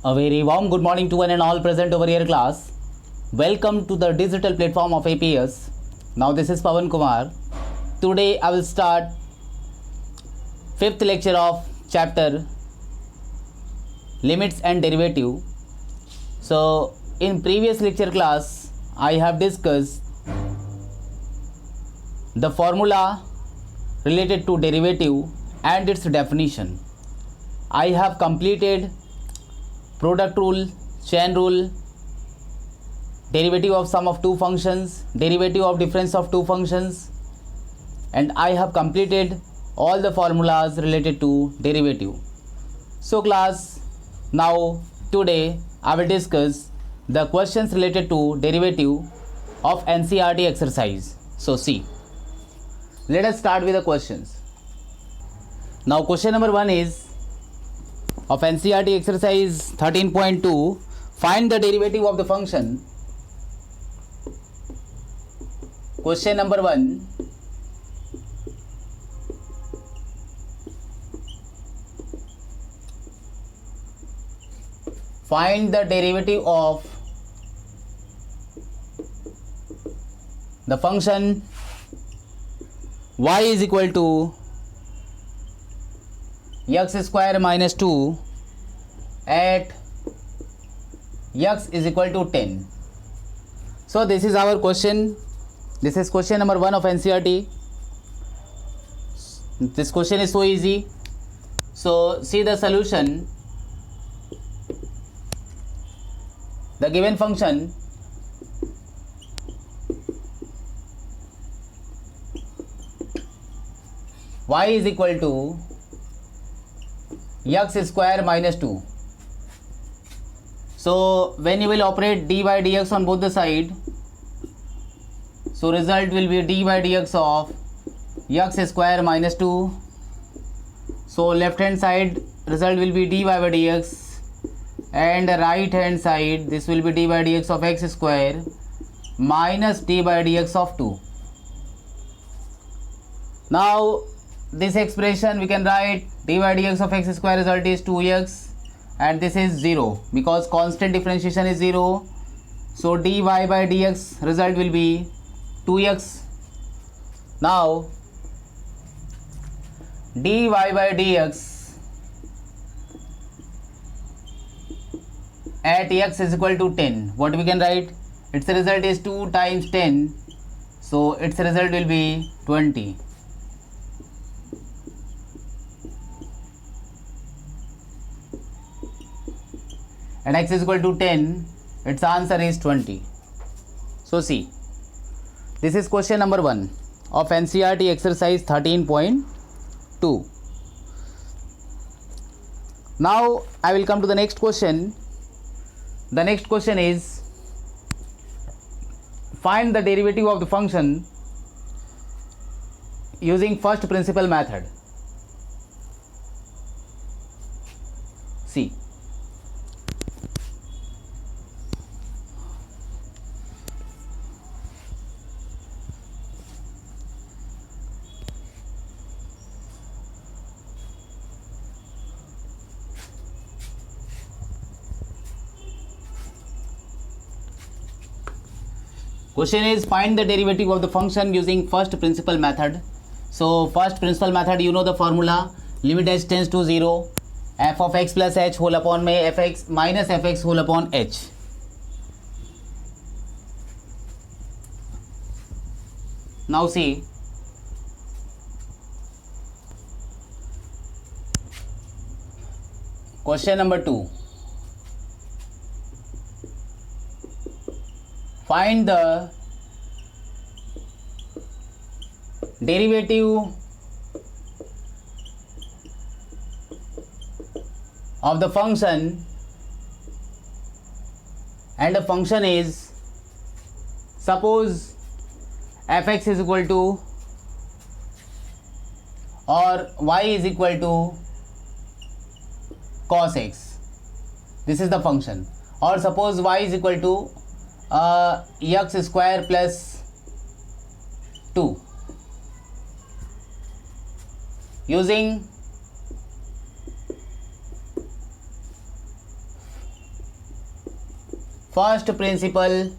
A very warm good morning to one and all present over here class. Welcome to the digital platform of APS. Now this is Pawan Kumar. Today I will start fifth lecture of chapter limits and derivative. So in previous lecture class I have discussed the formula related to derivative and its definition. I have completed product rule, chain rule, derivative of sum of two functions, derivative of difference of two functions, and I have completed all the formulas related to derivative. So class, now today I will discuss the questions related to derivative of NCERT exercise. So see, let us start with the questions. Now question number 1 is of NCERT exercise 13.2, find the derivative of the function. Question number 1, find the derivative of the function y is equal to x square minus 2 at x is equal to 10. So this is our question. This is question number 1 of NCERT. This question is so easy. So see the solution. The given function y is equal to x square minus 2. So when you will operate d by dx on both the side, so result will be d by dx of x square minus 2. So left hand side result will be dy by dx, and right hand side this will be d by dx of x square minus d by dx of 2. Now this expression we can write d by dx of x square result is 2x, and this is 0 because constant differentiation is 0. So dy by dx result will be 2x. Now dy by dx at x is equal to 10. What we can write? Its result is 2 times 10. So its result will be 20. And x is equal to 10, its answer is 20. So see, this is question number 1 of NCERT exercise 13.2. Now I will come to the next question. The next question is, find the derivative of the function using first principle method. See, question is find the derivative of the function using first principle method. So first principle method, you know the formula, limit h tends to 0, f of x plus h whole upon में fx minus fx whole upon h. Now see, question number 2, find the derivative of the function, and the function is, suppose fx is equal to or y is equal to cos x. This is the function. Or suppose y is equal to x square plus 2. Using first principle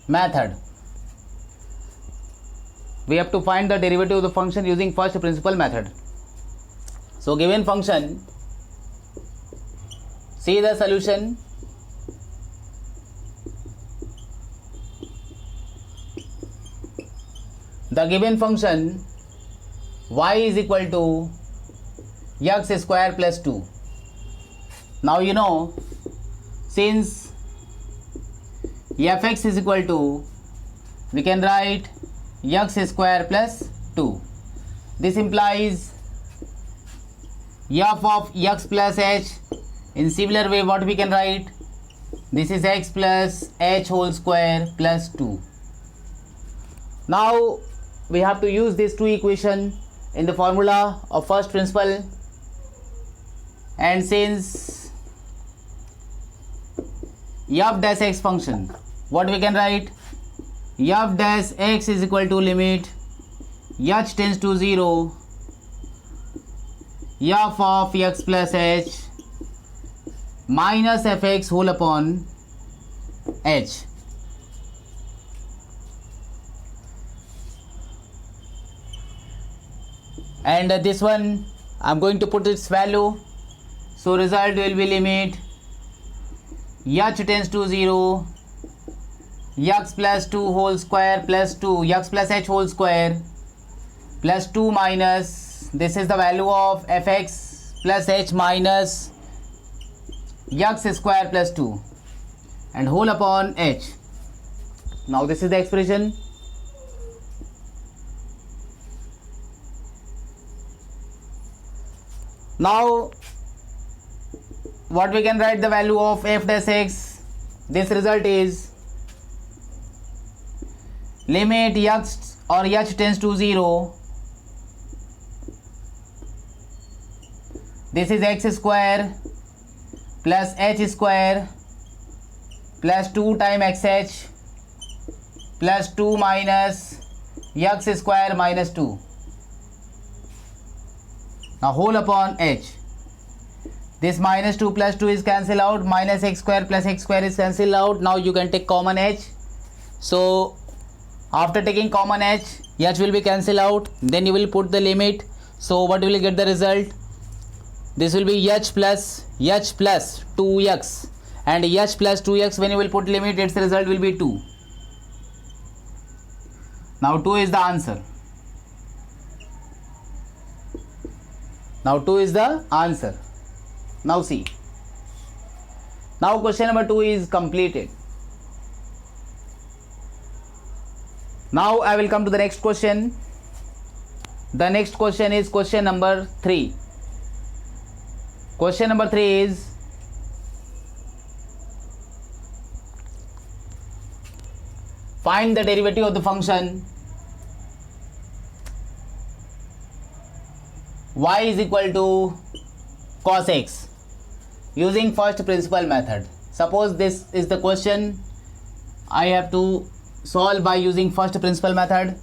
method. We have to find the derivative of the function using first principle method. So given function, see the solution. The given function y is equal to x square plus 2. Now you know, since fx is equal to, we can write x square plus 2. This implies f of x plus h. In similar way, what we can write? This is x plus h whole square plus 2. Now we have to use these two equations in the formula of first principle, and since f dash x function, what we can write? F dash x is equal to limit h tends to 0 f of x plus h minus fx whole upon h. And this one I'm going to put its value, so result will be limit h tends to 0 x plus 2 whole square plus 2 x plus h whole square plus 2 minus, this is the value of fx plus h minus x square plus 2 and whole upon h. Now this is the expression. Now what we can write the value of f dash x? This result is limit x or h tends to 0. This is x square plus h square plus 2 times xh plus 2 minus x square minus 2. Now whole upon h. This minus 2 plus 2 is cancelled out, minus x square plus x square is cancelled out. Now you can take common h. So after taking common h will be cancelled out, then you will put the limit. So what will you get the result? This will be h plus 2x, and h plus 2x, when you will put limit, its result will be 2. Now 2 is the answer. Now 2 is the answer. Now see. Now question number 2 is completed. Now I will come to the next question. The next question is question number 3. Question number 3 is find the derivative of the function y is equal to cos x using first principle method. Suppose this is the question I have to solve by using first principle method.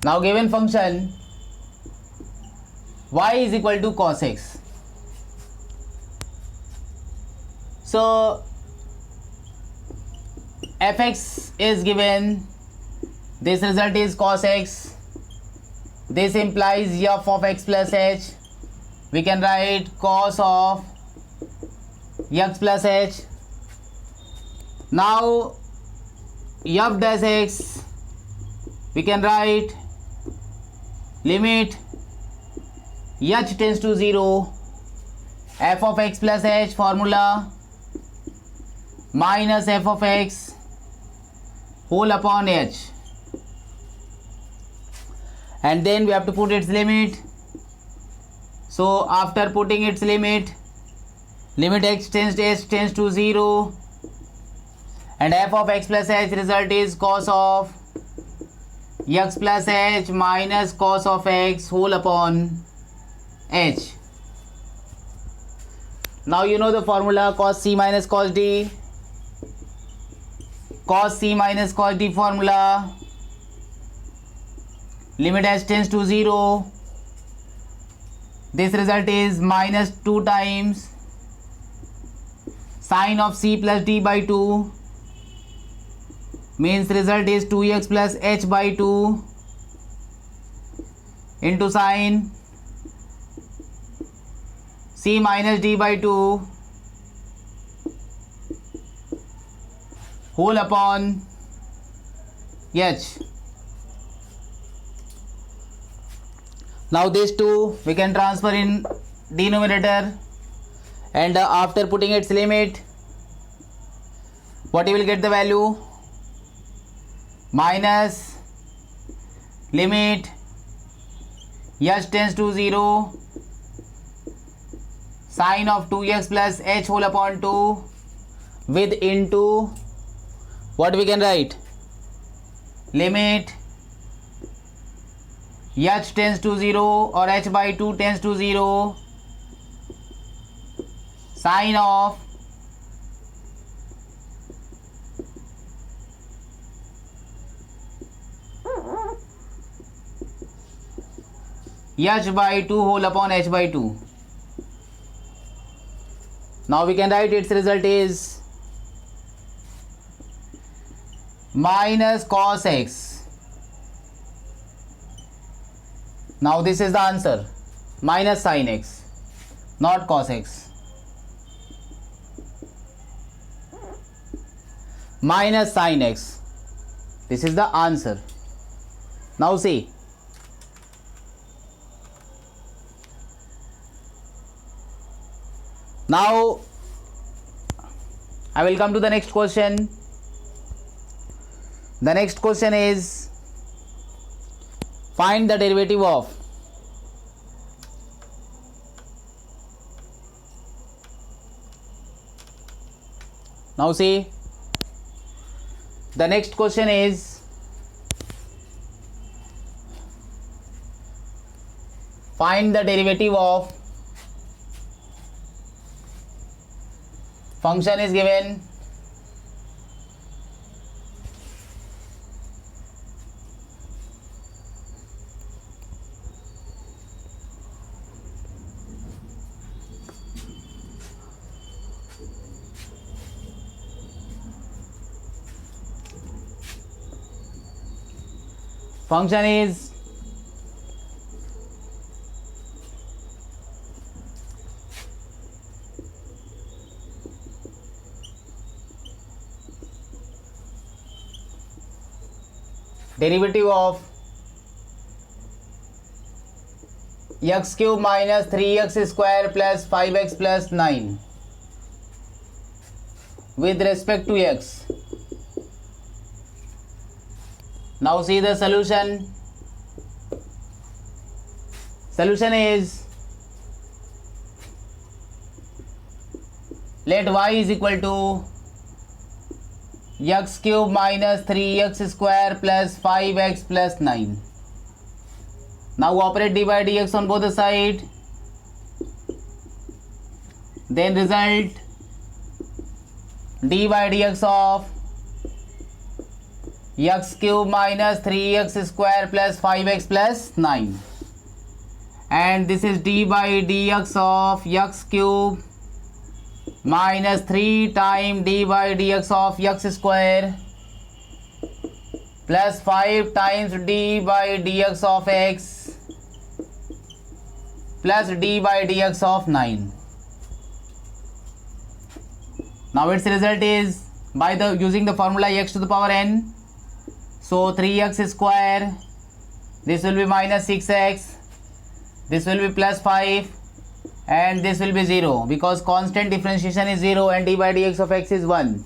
Now given function y is equal to cos x. So fx is given, this result is cos x, this implies f of x plus h. We can write cos of x plus h. Now f dash x, we can write limit h tends to 0 f of x plus h formula minus f of x whole upon h, and then we have to put its limit. So after putting its limit x tends to 0 and f of x plus h, result is cos of x plus h minus cos of x whole upon h. Now you know the formula cos C minus cos D. Cos C minus cos D formula. Limit s tends to 0. This result is minus 2 times sine of C plus D by 2. Means result is 2x plus h by 2 into sine C minus D by 2 whole upon h. Now these two we can transfer in denominator, and after putting its limit, what you will get the value? Minus limit h tends to 0 sine of 2x plus h whole upon 2 with into what we can write? Limit h tends to 0 or h by 2 tends to 0 sine of h by 2 whole upon h by 2. Now we can write its result is minus cos x. Now this is the answer, minus sin x, not cos x. Minus sin x. This is the answer. Now see. Now I will come to the next question. The next question is find the derivative of now see, the next question is find the derivative of function is given function is derivative of x cube minus 3x square plus 5x plus 9 with respect to x. Now see the solution. Solution is, let y is equal to x cube minus 3x square plus 5x plus 9. Now operate d by dx on both the side. Then result d by dx of x cube minus 3x square plus 5x plus 9. And this is d by dx of x cube minus 3 times d by dx of x square plus 5 times d by dx of x plus d by dx of 9. Now its result is by the using the formula x to the power n. So 3x square, this will be minus 6x, this will be plus 5, and this will be 0 because constant differentiation is 0 and d by dx of x is 1.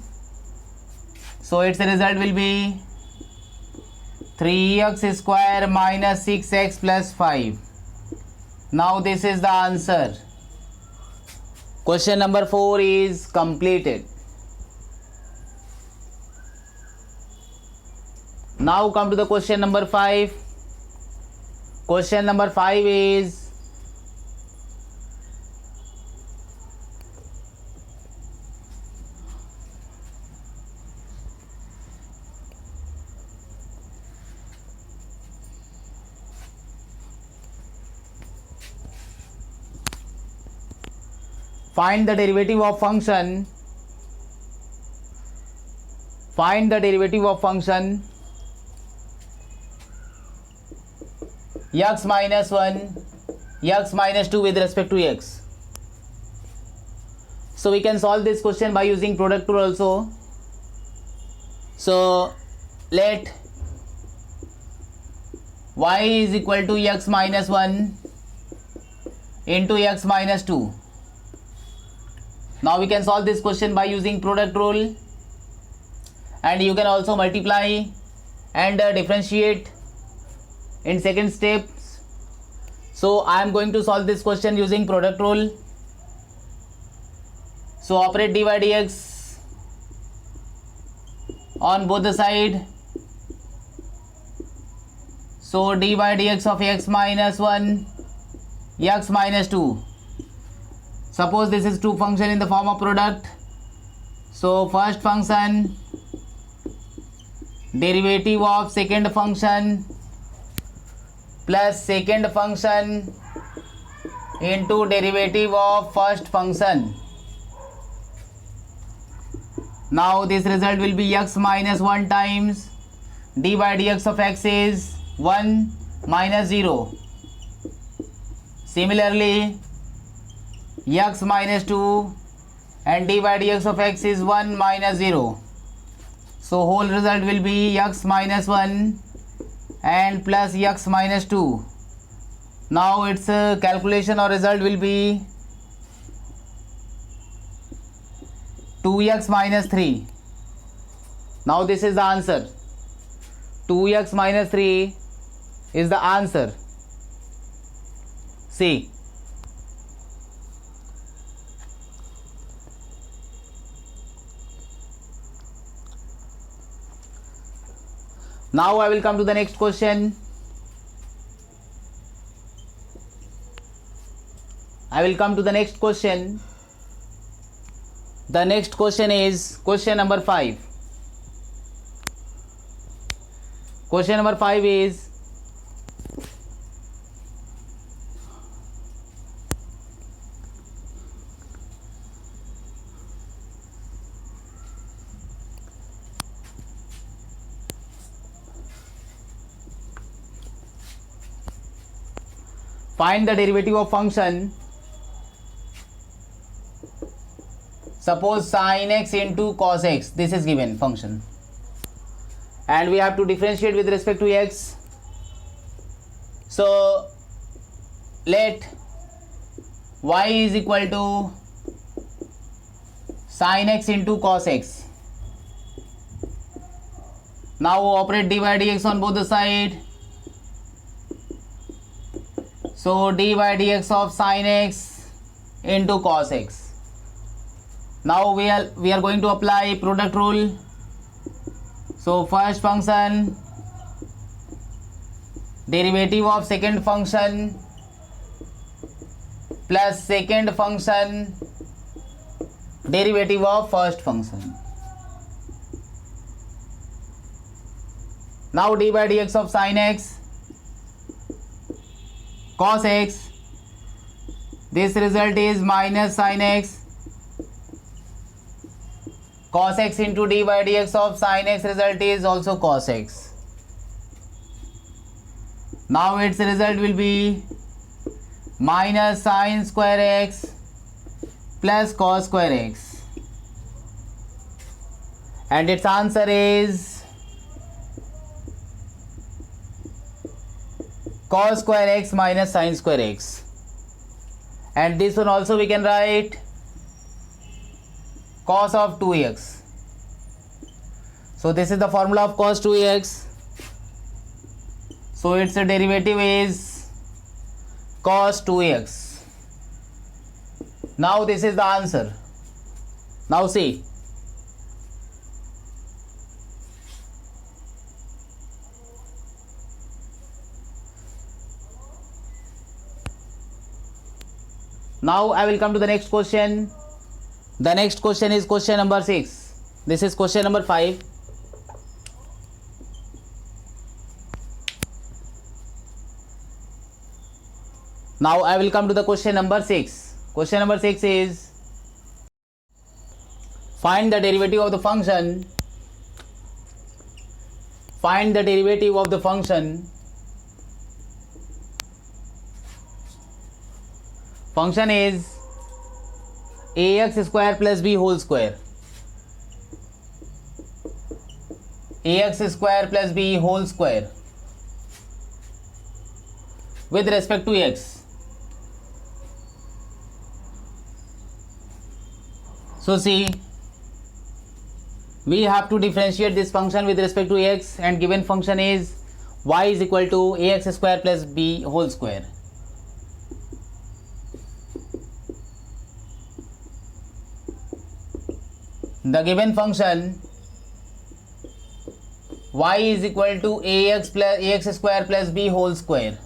So its result will be 3x square minus 6x plus 5. Now this is the answer. Question number 4 is completed. Now come to the question number 5. Question number 5 is Find the derivative of function. Find the derivative of function x minus 1, x minus 2 with respect to x. So we can solve this question by using product rule also. So let y is equal to x minus 1 into x minus 2. Now we can solve this question by using product rule, and you can also multiply and differentiate in second steps. So I am going to solve this question using product rule. So operate dy dx on both the side. So dy dx of x minus 1, x minus 2. Suppose this is two function in the form of product. So first function derivative of second function plus second function into derivative of first function. Now this result will be x minus 1 times dy dx of x is 1 minus 0. Similarly, x minus 2 and dy dx of x is 1 minus 0. So whole result will be x minus 1 and plus x minus 2. Now its calculation or result will be 2x minus 3. Now this is the answer. 2x minus 3 is the answer. See. Now I will come to the next question. The next question is question number 5. Question number 5 is find the derivative of function. Suppose sin x into cos x, this is given function, and we have to differentiate with respect to x. So let y is equal to sin x into cos x. Now operate dy dx on both the side. So dy dx of sin x into cos x. Now we are going to apply product rule. So first function derivative of second function plus second function derivative of first function. Now dy dx of sin x cos x, this result is minus sin x. Cos x into dy dx of sin x result is also cos x. Now its result will be minus sin square x plus cos square x, and its answer is cos square x minus sin square x. And this one also we can write cos of 2x. So this is the formula of cos 2x. So its derivative is cos 2x. Now this is the answer. Now see. Now I will come to the next question. The next question is question number 6. This is question number 5. Now I will come to the question number 6. Question number 6 is Find the derivative of the function. Find the derivative of the function. Function is ax square plus b whole square. Ax square plus b whole square with respect to x. So see, we have to differentiate this function with respect to x, and given function is y is equal to ax square plus b whole square. The given function y is equal to ax square plus b whole square.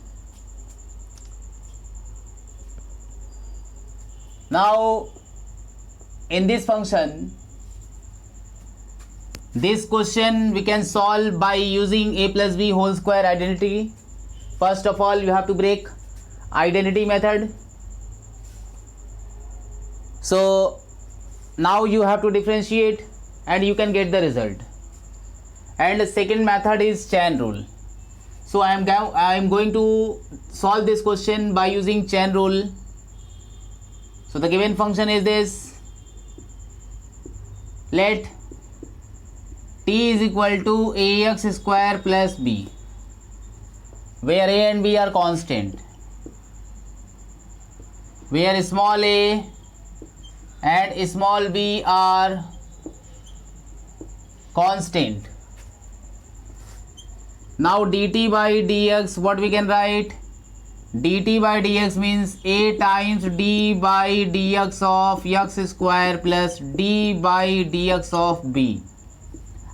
Now in this function, this question we can solve by using a plus b whole square identity. First of all, you have to break identity method. So now you have to differentiate and you can get the result. And the second method is chain rule. So I am going to solve this question by using chain rule. So the given function is this. Let t is equal to ax square plus b, where a and b are constant, where small a and small b are constant. Now dt by dx, what we can write? dt by dx means a times d by dx of x square plus d by dx of b,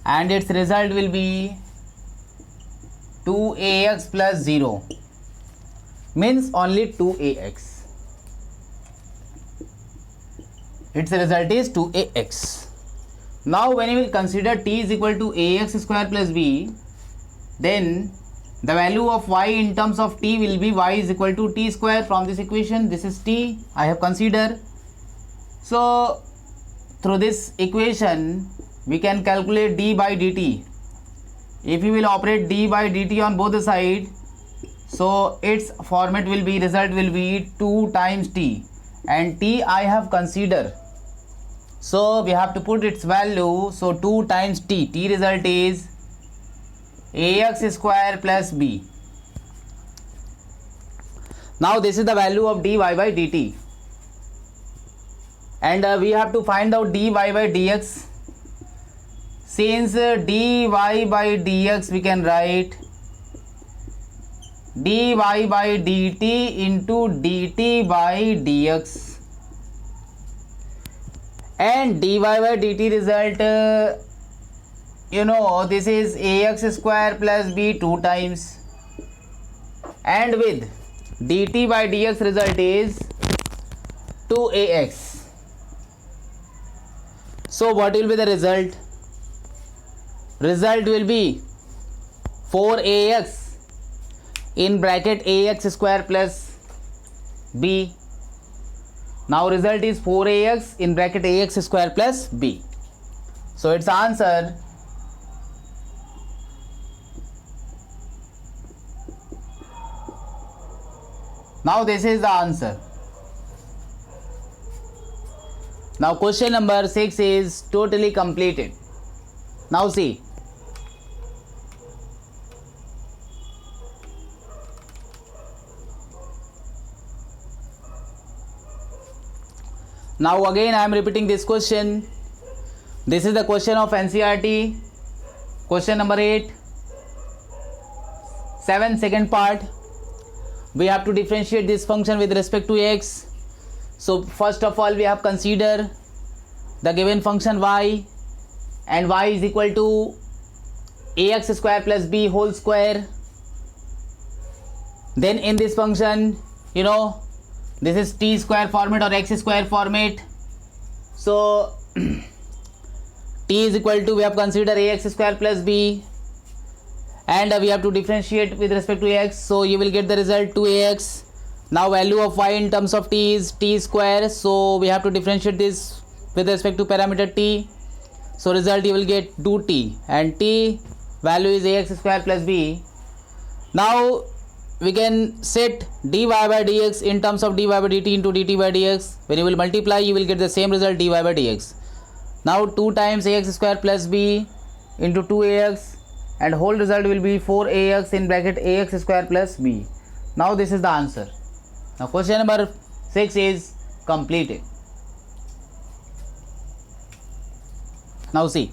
and its result will be 2ax plus 0, means only 2ax. Its result is 2ax. Now when you will consider t is equal to ax square plus b, then the value of y in terms of t will be y is equal to t square. From this equation, this is t I have considered. So through this equation we can calculate d by dt. If you will operate d by dt on both the sides, so its format will be, result will be 2 times t, and t I have considered, so we have to put its value. So 2 times t, t result is ax square plus b. Now this is the value of dy by dt, and we have to find out dy by dx. Since dy by dx, we can write dy by dt into dt by dx, and dy by dt result, this is ax square plus b 2 times, and with dt by dx result is 2ax. So what will be the result? Result will be 4ax in bracket ax square plus b. Now result is 4ax in bracket ax square plus b. So its answer now this is the answer. Now question number 6 is totally completed. Now see, now again I am repeating this question. This is the question of NCERT, question number 8, 7, second part. We have to differentiate this function with respect to x. So first of all, we have considered the given function y, and y is equal to ax square plus b whole square. Then in this function, this is t square format or x square format. So t is equal to, we have considered ax square plus b, and we have to differentiate with respect to x, so you will get the result 2ax. Now value of y in terms of t is t square, so we have to differentiate this with respect to parameter t. So result you will get 2t, and t value is ax square plus b. Now we can set dy by dx in terms of dy by dt into dt by dx. When you will multiply, you will get the same result, dy by dx. Now 2 times ax square plus b into 2ax, and whole result will be 4ax in bracket ax square plus b. Now this is the answer. Now question number 6 is completed. Now see.